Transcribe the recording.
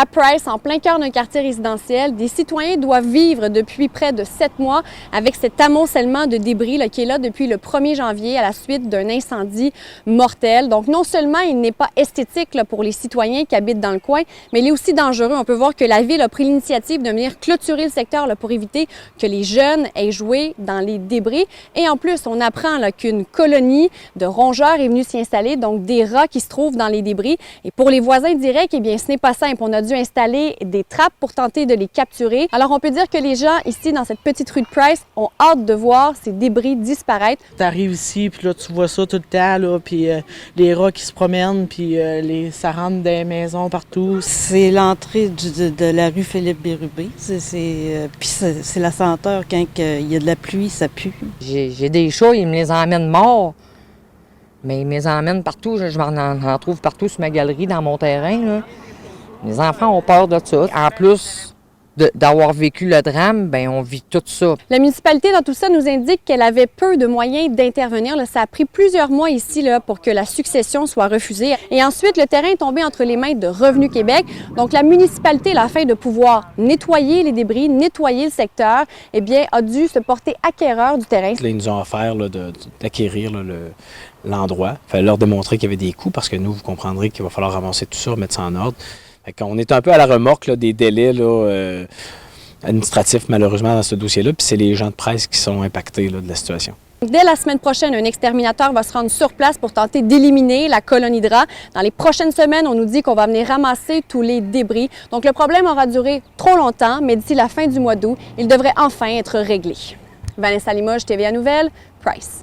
À Price, en plein cœur d'un quartier résidentiel, des citoyens doivent vivre depuis près de 7 mois avec cet amoncellement de débris là, qui est là depuis le 1er janvier à la suite d'un incendie mortel. Donc non seulement il n'est pas esthétique là, pour les citoyens qui habitent dans le coin, mais il est aussi dangereux. On peut voir que la ville a pris l'initiative de venir clôturer le secteur là, pour éviter que les jeunes aient joué dans les débris. Et en plus, on apprend qu'une colonie de rongeurs est venue s'y installer, donc des rats qui se trouvent dans les débris. Et pour les voisins directs, eh bien, ce n'est pas simple. On a dû installer des trappes pour tenter de les capturer. Alors, on peut dire que les gens ici, dans cette petite rue de Price, ont hâte de voir ces débris disparaître. Tu arrives ici, puis là, tu vois ça tout le temps, là, puis les rats qui se promènent, puis ça rentre dans les maisons partout. C'est l'entrée de la rue Philippe-Bérubé. Puis c'est la senteur. Quand il y a de la pluie, ça pue. J'ai des chats, ils me les emmènent morts. Mais ils me les emmènent partout. Je m'en trouve partout sur ma galerie, dans mon terrain, là. Les enfants ont peur de ça. En plus d'avoir vécu le drame, bien, on vit tout ça. La municipalité, dans tout ça, nous indique qu'elle avait peu de moyens d'intervenir. Ça a pris plusieurs mois ici là, pour que la succession soit refusée. Et ensuite, le terrain est tombé entre les mains de Revenu Québec. Donc, la municipalité, afin de pouvoir nettoyer les débris, nettoyer le secteur, eh bien, a dû se porter acquéreur du terrain. Là, ils nous ont offert d'acquérir l'endroit. Il fallait leur démontrer qu'il y avait des coûts parce que nous, vous comprendrez qu'il va falloir ramasser tout ça, mettre ça en ordre. On est un peu à la remorque là, des délais administratifs, malheureusement, dans ce dossier-là. Puis c'est les gens de presse qui sont impactés là, de la situation. Dès la semaine prochaine, un exterminateur va se rendre sur place pour tenter d'éliminer la colonie de rats. Dans les prochaines semaines, on nous dit qu'on va venir ramasser tous les débris. Donc le problème aura duré trop longtemps, mais d'ici la fin du mois d'août, il devrait enfin être réglé. Vanessa Limoges, TVA Nouvelles, Price.